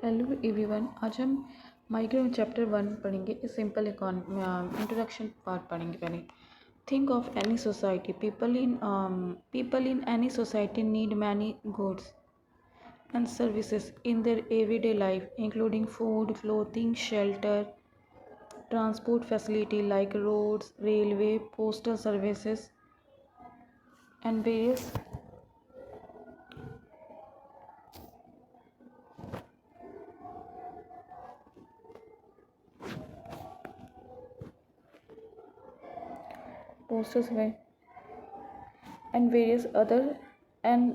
Hello everyone. आज हम micro chapter 1 पढ़ेंगे। इस सिंपल इंट्रोडक्शन पार्ट पढ़ेंगे पहले। Think of any society. People in any society need many goods and services in their everyday life, including food, clothing, shelter, transport facility like roads, railway, postal services, and various posters and various other and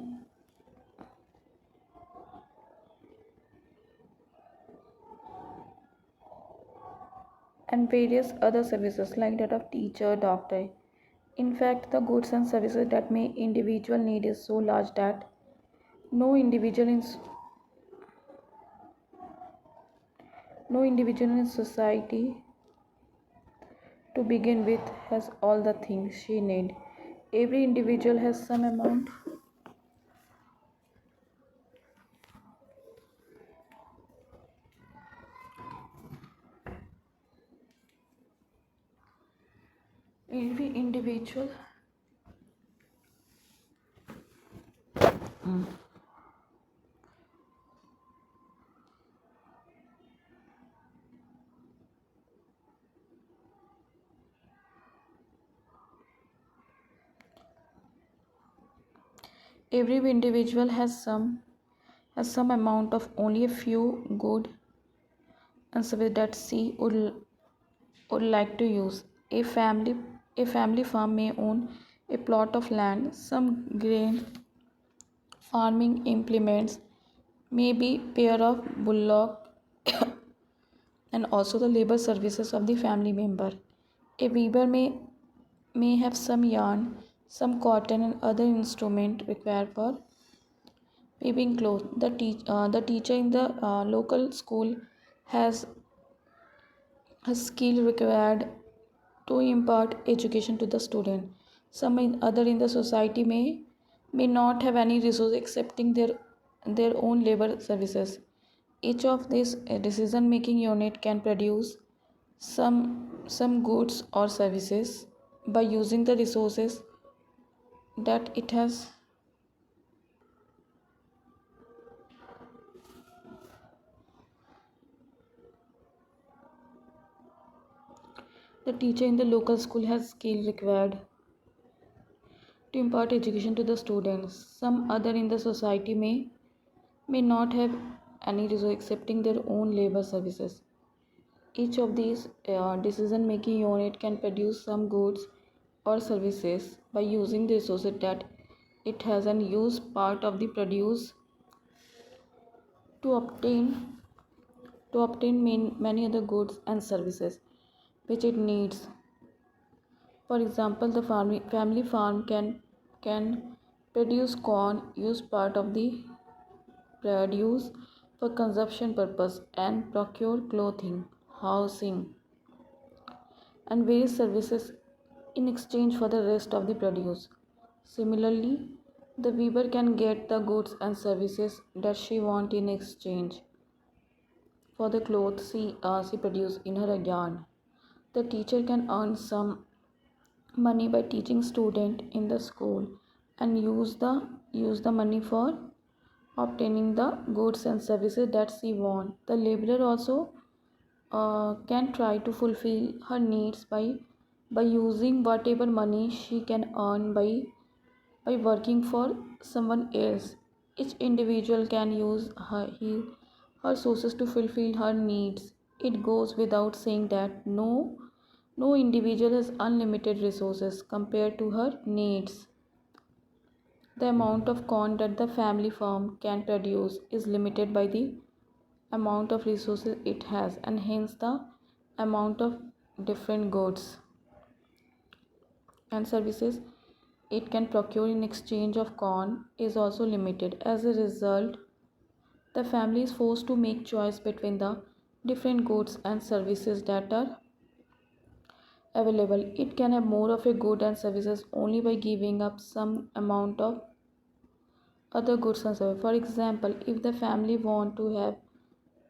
various other services like that of teacher, doctor. In fact, the goods and services that may individual need is so large that no individual in no individual in society to begin with has all the things she need. Every individual has some amount. Every individual every individual has some amount of only a few good and service that she would like to use. A family farm may own a plot of land, some grain farming implements, maybe pair of bullock and also the labor services of the family member. A weaver may have some yarn, some cotton and other instrument required for weaving cloth. The teacher in the local school has a skill required to impart education to the student. Some other in the society may not have any resource excepting their own labor services. Each of these decision making unit can produce some goods or services by using the resources that it has. The teacher in the local school has skill required to impart education to the students. Some other in the society may not have any resource excepting their own labor services. Each of these decision making unit can produce some goods or services by using the resources that it has and use part of the produce to obtain many other goods and services which it needs. For example, the family farm can produce corn, use part of the produce for consumption purpose, and procure clothing, housing, and various services in exchange for the rest of the produce. Similarly, the weaver can get the goods and services that she wants in exchange for the clothes she produces in her yarn. The teacher can earn some money by teaching student in the school and use the money for obtaining the goods and services that she wants. The laborer also can try to fulfill her needs by using whatever money she can earn by working for someone else. Each individual can use her sources to fulfill her needs. It goes without saying that no individual has unlimited resources compared to her needs. The amount of corn that the family farm can produce is limited by the amount of resources it has, and hence the amount of different goods and services it can procure in exchange of corn is also limited. As a result, the family is forced to make choice between the different goods and services that are available. It can have more of a good and services only by giving up some amount of other goods and services. For example, if the family want to have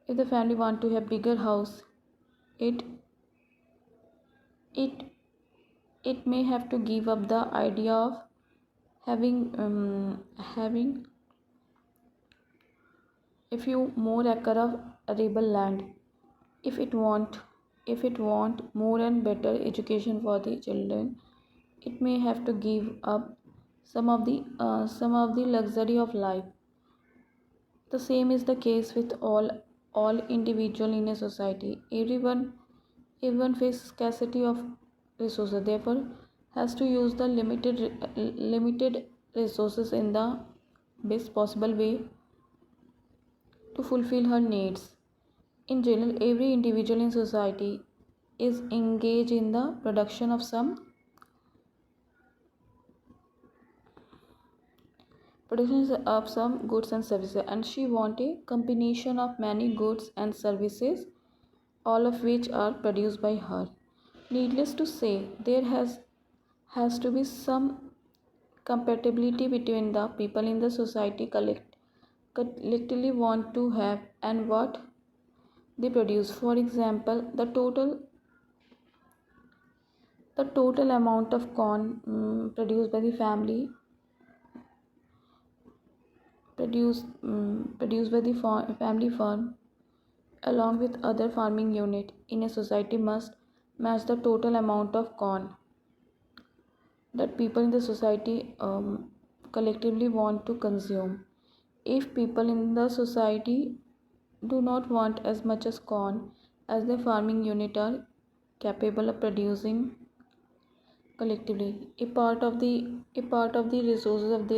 If the family want to have bigger house, it it it may have to give up the idea of having a few more acre of arable land. if it want if it want more and better education for the children, it may have to give up some of the luxury of life. The same is the case with all individual in a society. Everyone faces scarcity of resources, therefore has to use the limited resources in the best possible way to fulfill her needs. In general, every individual in society is engaged in the production of some goods and services, and she want a combination of many goods and services, all of which are produced by her. Needless to say, there has to be some compatibility between the people in the society collectively want to have and what they produce. For example, the total amount of corn produced by the family produced by the family farm along with other farming unit in a society must match the total amount of corn that people in the society collectively want to consume. If people in the society do not want as much as corn as the farming unit are capable of producing collectively, a part of the resources of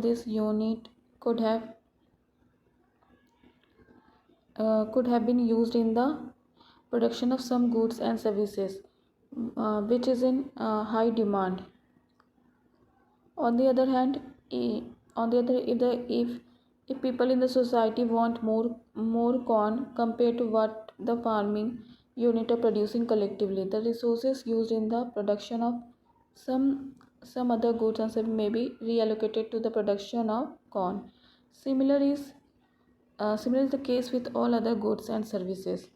this unit could have been used in the production of some goods and services which is in high demand. On the other hand, if people in the society want more corn compared to what the farming unit are producing collectively, the resources used in the production of some some other goods and services may be reallocated to the production of corn. Similar is Similar is the case with all other goods and services.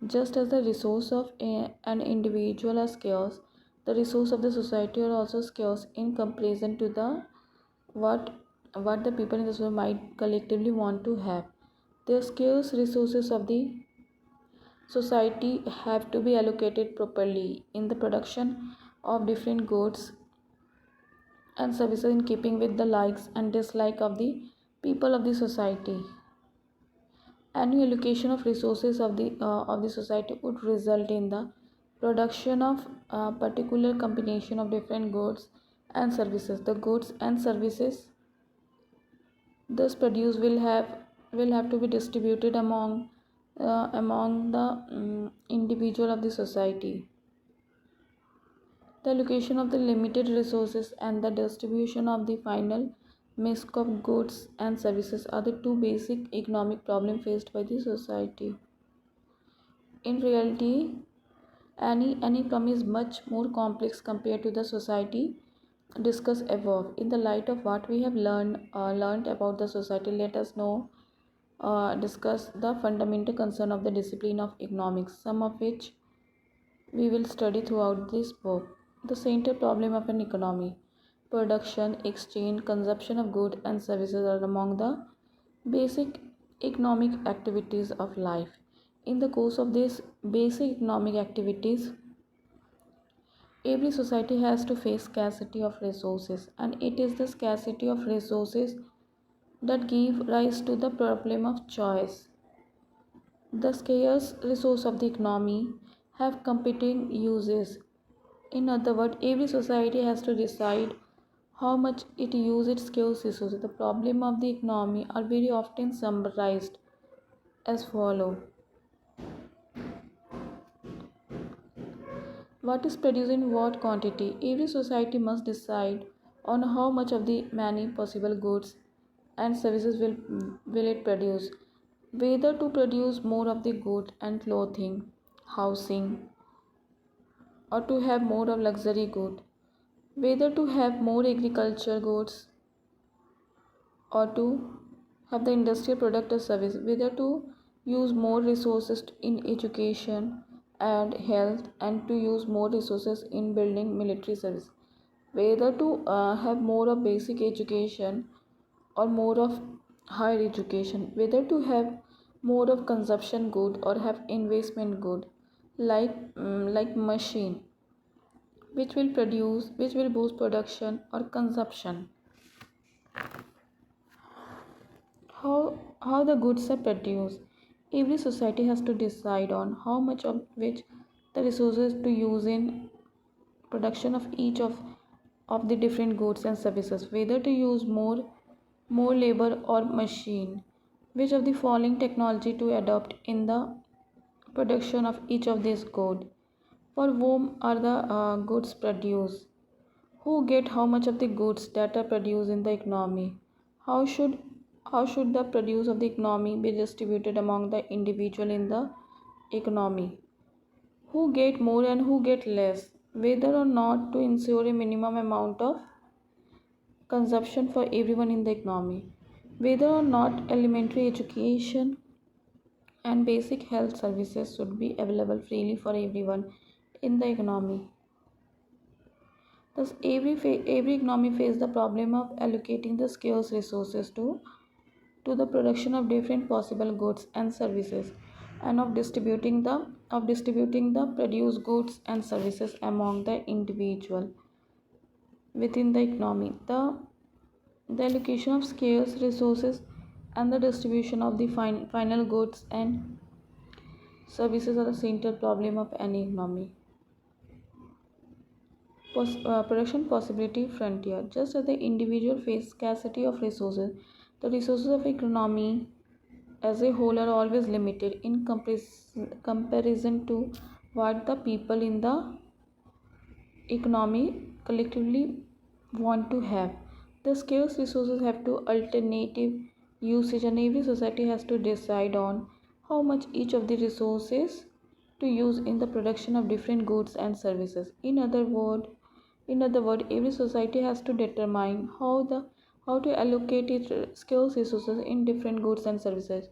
Just as the resource of an individual are scarce, the resource of the society are also scarce in comparison to the what what the people in the society might collectively want to have. The scarce resources of the society have to be allocated properly in the production of different goods and services in keeping with the likes and dislike of the people of the society. Any allocation of resources of the society would result in the production of a particular combination of different goods and services. The goods and services thus produced will have to be distributed among the individual of the society. The allocation of the limited resources and the distribution of the final mix of goods and services are the two basic economic problems faced by the society. In reality, any problem is much more complex compared to the society discussed above. In the light of what we have learned about the society, let us now discuss the fundamental concern of the discipline of economics, some of which we will study throughout this book. The central problem of an economy: production, exchange, consumption of goods and services are among the basic economic activities of life. In the course of these basic economic activities, every society has to face scarcity of resources, and it is the scarcity of resources that give rise to the problem of choice. The scarce resource of the economy have competing uses. In other words, every society has to decide how much it uses its scarce resources. The problem of the economy are very often summarized as follow. What is produced in what quantity? Every society must decide on how much of the many possible goods and services will it produce. Whether to produce more of the good and clothing, housing, or to have more of luxury good. Whether to have more agriculture goods or to of the industrial product or service, whether to use more resources in education and health, and to use more resources in building military service, whether to have more of basic education or more of higher education, whether to have more of consumption good or have investment good, like machine which will boost production or consumption. How the goods are produced. Every society has to decide on how much of which the resources to use in production of each of the different goods and services, whether to use more labor or machine, which of the following technology to adopt in the production of each of these goods, for whom are the goods produced, who get how much of the goods that are produced in the economy, how should how should the produce of the economy be distributed among the individual in the economy, who get more and who get less, whether or not to ensure a minimum amount of consumption for everyone in the economy, whether or not elementary education and basic health services should be available freely for everyone in the economy. Thus, every economy faces the problem of allocating the scarce resources to the production of different possible goods and services, and of distributing the produced goods and services among the individual within the economy. The allocation of scarce resources and the distribution of the final goods and services are the central problem of any economy. Production possibility frontier. Just as the individual face scarcity of resources, the resources of economy as a whole are always limited in comparison to what the people in the economy collectively want to have. The scarce resources have to alternative usage, and every society has to decide on how much each of the resources to use in the production of different goods and services. In other word, every society has to determine how to allocate its scarce resources in different goods and services.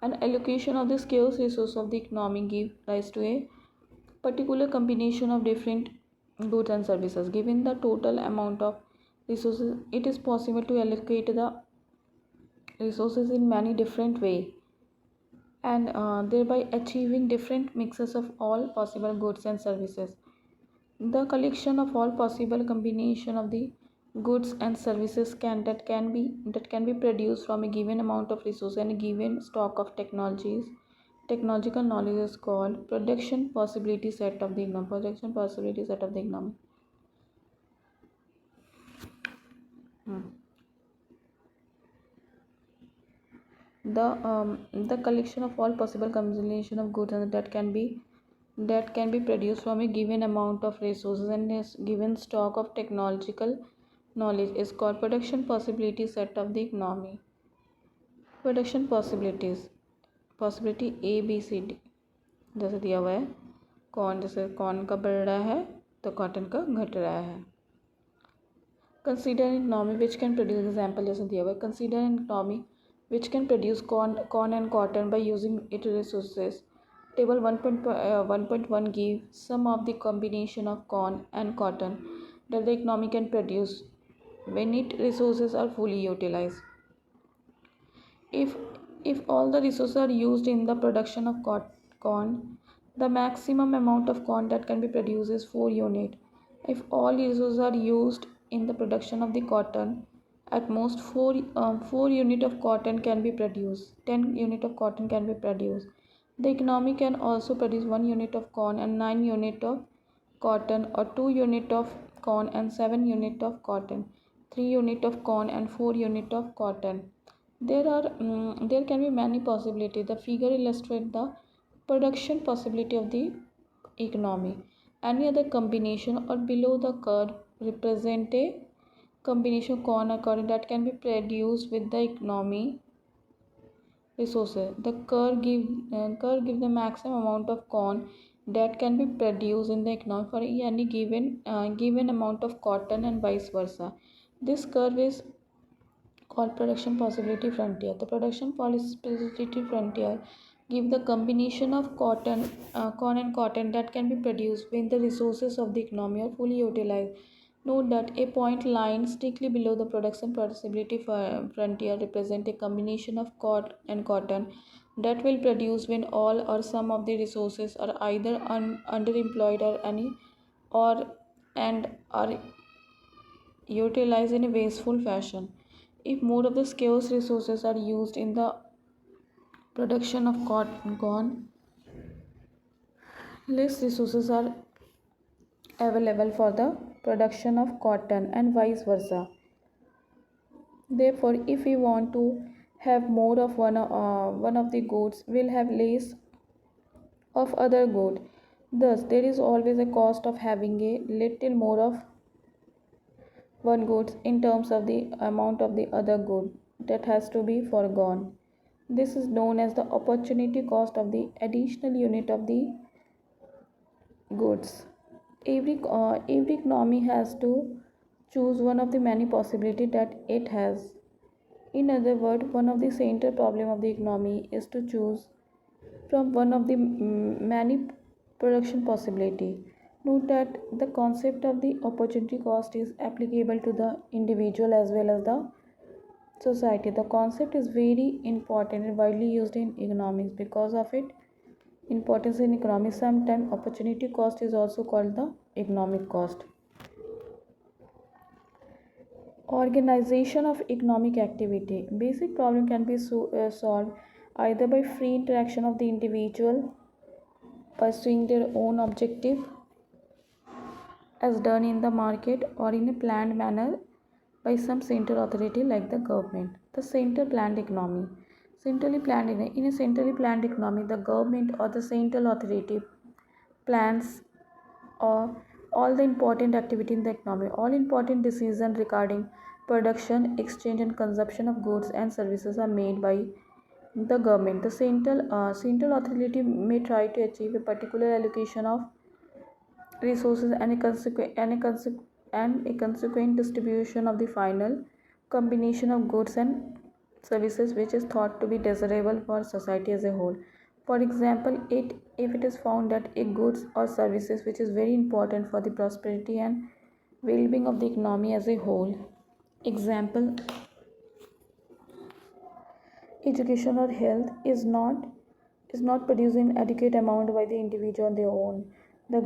An allocation of the scarce resource of the economy give rise to a particular combination of different goods and services. Given the total amount of resources, it is possible to allocate the resources in many different ways, and thereby achieving different mixes of all possible goods and services. The collection of all possible combination of the goods and services can be produced from a given amount of resource and a given stock of technological knowledge is called production possibility set of the economy. Production possibility set of the economy. The collection of all possible combination of goods and that can be produced from a given amount of resources and a given stock of technological knowledge is called production possibility set of the economy. Production possibility A B C D जैसे दिया हुआ है, जैसे corn का बढ़ रहा है तो कॉटन का घट रहा है. Consider an economy which can produce, example जैसे दिया हुआ है, consider an economy which can produce corn and cotton by using it resources. Table 1.1 gives some of the combination of corn and cotton that the economy can produce when its resources are fully utilized. If all the resources are used in the production of corn, the maximum amount of corn that can be produced is 4 units. If all resources are used in the production of the cotton, at most 4 units of cotton can be produced. 10 units of cotton can be produced. The economy can also produce 1 unit of corn and 9 units of cotton, or 2 units of corn and 7 units of cotton, 3 units of corn and 4 units of cotton. There can be many possibilities. The figure illustrates the production possibility of the economy. Any other combination or below the curve represent a combination of corn or cotton that can be produced with the economy resources. The curve give the maximum amount of corn that can be produced in the economy for any given amount of cotton, and vice versa. This curve is called production possibility frontier. The production possibility frontier give the combination of corn and cotton that can be produced when the resources of the economy are fully utilized. Note that a point line strictly below the production possibility frontier represent a combination of corn and cotton that will produce when all or some of the resources are either underemployed or any or and are utilized in a wasteful fashion. If more of the scarce resources are used in the production of corn, less resources are available for the production of cotton and vice versa. Therefore, if we want to have more of one of the goods, we'll have less of other good. Thus, there is always a cost of having a little more of one goods in terms of the amount of the other good that has to be foregone. This is known as the opportunity cost of the additional unit of the goods. Every economy has to choose one of the many possibilities that it has. In other words, one of the central problem of the economy is to choose from one of the many production possibility. Note that the concept of the opportunity cost is applicable to the individual as well as the society. The concept is very important and widely used in economics. Because of its importance in economics, sometimes opportunity cost is also called the economic cost. Organization of economic activity. Basic problem can be solved either by free interaction of the individual pursuing their own objective as done in the market or in a planned manner by some central authority like the government. The central planned economy. In a centrally planned economy, the government or the central authority plans or all the important activity in the economy. All important decisions regarding production, exchange and consumption of goods and services are made by the government. The central authority may try to achieve a particular allocation of resources and a consequent distribution of the final combination of goods and services which is thought to be desirable for society as a whole. For example, if it is found that a goods or services which is very important for the prosperity and well-being of the economy as a whole, example, education or health is not produced in adequate amount by the individual on their own, the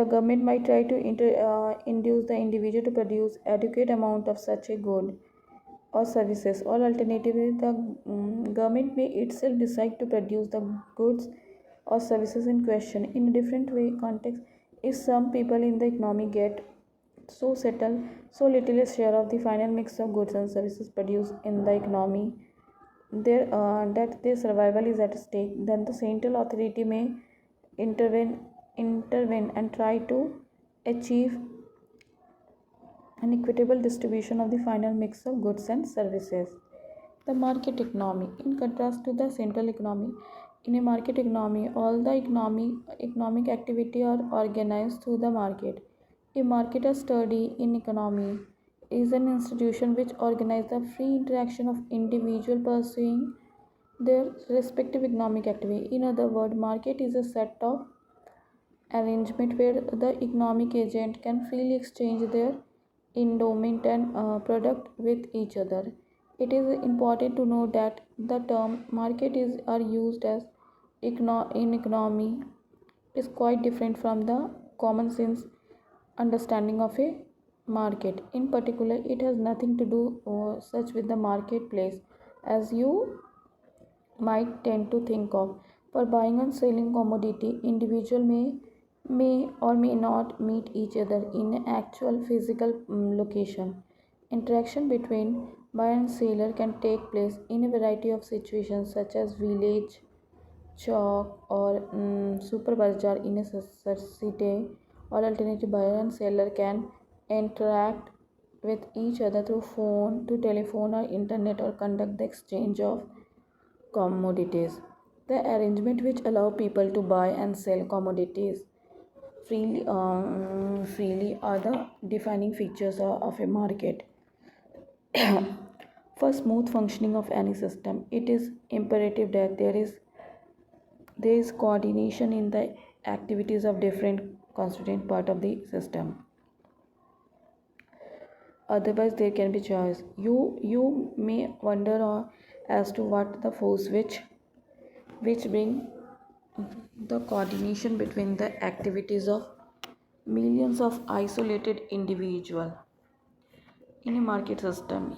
government might try to induce the individual to produce adequate amount of such a good or services, or alternatively the government may itself decide to produce the goods or services in question in a different way context. If some people in the economy get so little a share of the final mix of goods and services produced in the economy that their survival is at stake, then the central authority may intervene and try to achieve an equitable distribution of the final mix of goods and services. The market economy. In contrast to the central economy, in a market economy, all the economic activity are organized through the market. A market study in economy is an institution which organizes the free interaction of individuals pursuing their respective economic activity. In other words, market is a set of arrangement where the economic agent can freely exchange their endowment and product with each other. It is important to note that the term market are used as in economy is quite different from the common sense understanding of a market. In particular, it has nothing to do such with the marketplace as you might tend to think of. For buying and selling commodity, individual may or may not meet each other in an actual physical location. Interaction between buyer and seller can take place in a variety of situations such as village, chalk or super bazaar in a city, or alternative buyer and seller can interact with each other through phone, to telephone or internet, or conduct the exchange of commodities. The arrangement which allow people to buy and sell commodities freely are the defining features of a market. For smooth functioning of any system, it is imperative that there is coordination in the activities of different constituent part of the system. Otherwise, there can be chaos. You may wonder as to what the force which bring the coordination between the activities of millions of isolated individuals in a market system.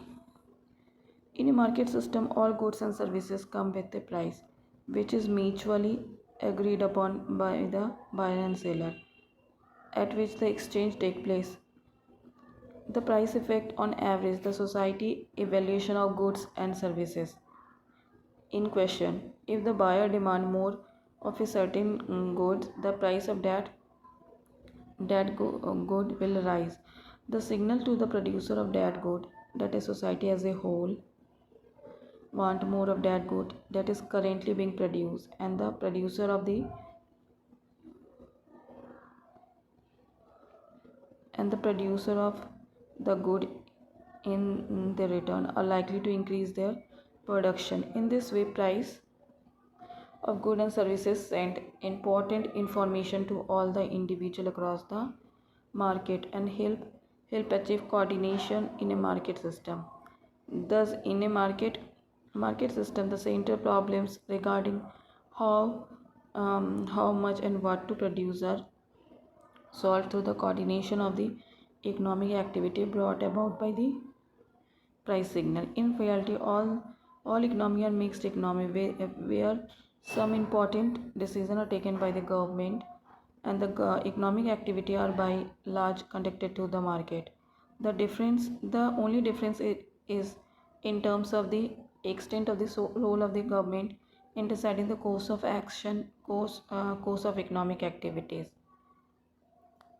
In a market system, all goods and services come with a price, which is mutually agreed upon by the buyer and seller, at which the exchange takes place. The price effect on average, the society evaluation of goods and services in question. If the buyer demand more of a certain good, the price of good will rise. The signal to the producer of that good that a society as a whole want more of that good that is currently being produced, and the producer of the good in the return are likely to increase their production. In this way, price of goods and services send important information to all the individual across the market and help achieve coordination in a market system. Thus, in a market system, the central problems regarding how much and what to produce are solved through the coordination of the economic activity brought about by the price signal. In reality, all economy are mixed economy where some important decisions are taken by the government and the economic activity are by large conducted to the market. The only difference is in terms of the extent of the role of the government in deciding the course of action, course of economic activities.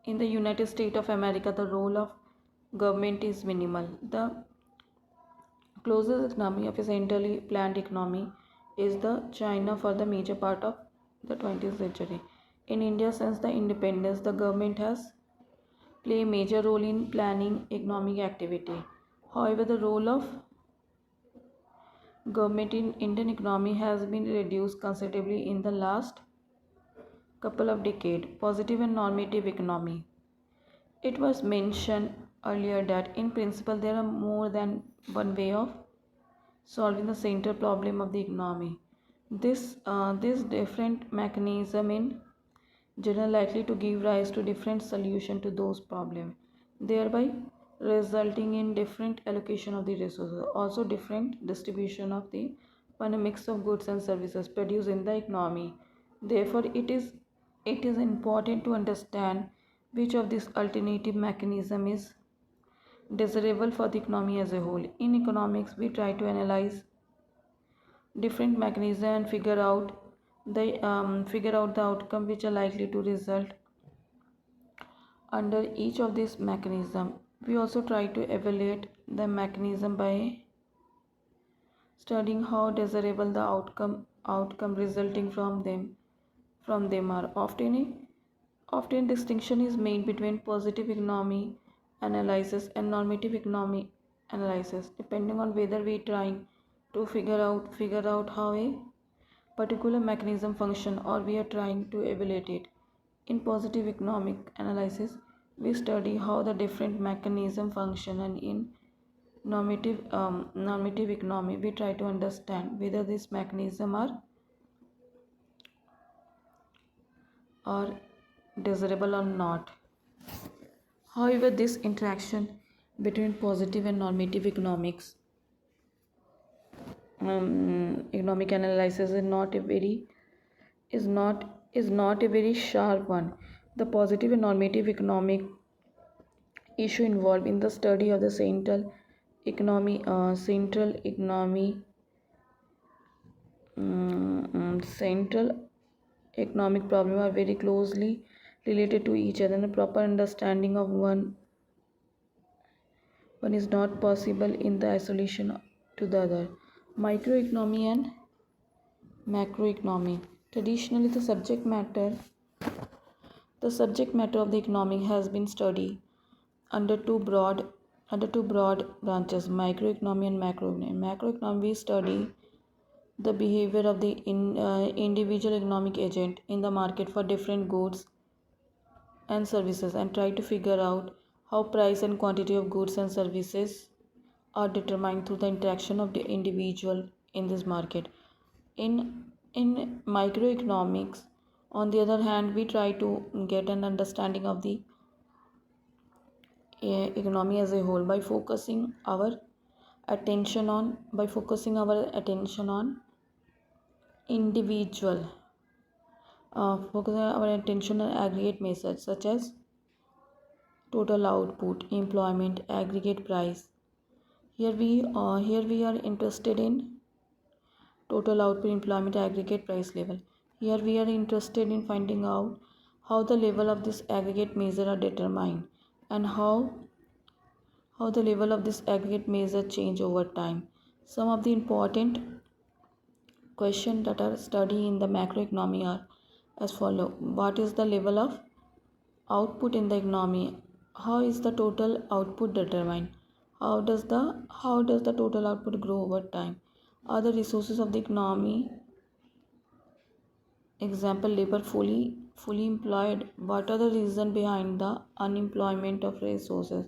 In the United States of America, the role of government is minimal. The closest economy of a centrally planned economy is the China for the major part of the 20th century. In India, since the independence, the government has played a major role in planning economic activity. However, the role of government in Indian economy has been reduced considerably in the last couple of decades. Positive and normative economy. It was mentioned earlier that in principle there are more than one way of solving the central problem of the economy. This different mechanism in general likely to give rise to different solution to those problems, thereby resulting in different allocation of the resources, also different distribution of the when a mix of goods and services produced in the economy. Therefore, it is important to understand which of these alternative mechanism is desirable for the economy as a whole. In economics, we try to analyze different mechanisms and figure out the outcome which are likely to result under each of these mechanism. We also try to evaluate the mechanism by studying how desirable the outcome resulting from them are. Often distinction is made between positive economy analysis and normative economy analysis, depending on whether we trying to figure out how a particular mechanism function or we are trying to evaluate it. In positive economic analysis, we study how the different mechanism function, and in normative economy, we try to understand whether this mechanism are desirable or not. However, this interaction between positive and normative economic analysis is not a very sharp one. The positive and normative economic issue involved in the study of the central economic problem are very closely related to each other, and a proper understanding of one is not possible in the isolation to the other. Microeconomy and macroeconomy. Traditionally, the The subject matter of the economic has been studied under two broad branches, microeconomy and macroeconomy. In macroeconomy, we study the behavior of the individual economic agent in the market for different goods and services, and try to figure out how price and quantity of goods and services are determined through the interaction of the individual in this market. In microeconomics, on the other hand, we try to get an understanding of the economy as a whole by focusing our attention on individual, focusing our attention on aggregate measures such as total output, employment, aggregate price. Here we are interested in total output, employment, aggregate price level. Here we are interested in finding out how the level of this aggregate measure are determined, and how the level of this aggregate measure change over time. Some of the important questions that are studied in the macroeconomy are as follow. What is the level of output in the economy? How is the total output determined? How does the total output grow over time? Are the resources of the economy, example labor, fully employed? What are the reason behind the unemployment of resources?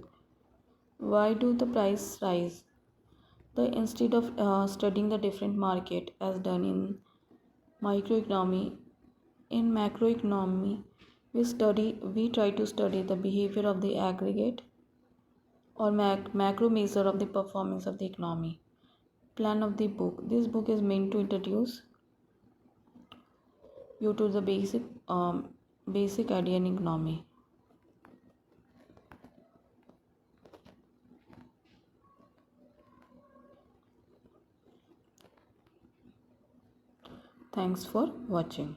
Why do the price rise? Instead of studying the different market as done in microeconomy, in macroeconomy we try to study the behavior of the aggregate or macro measure of the performance of the economy. Plan of the book. This book is meant to introduce you to the basic idea in economy. Thanks for watching.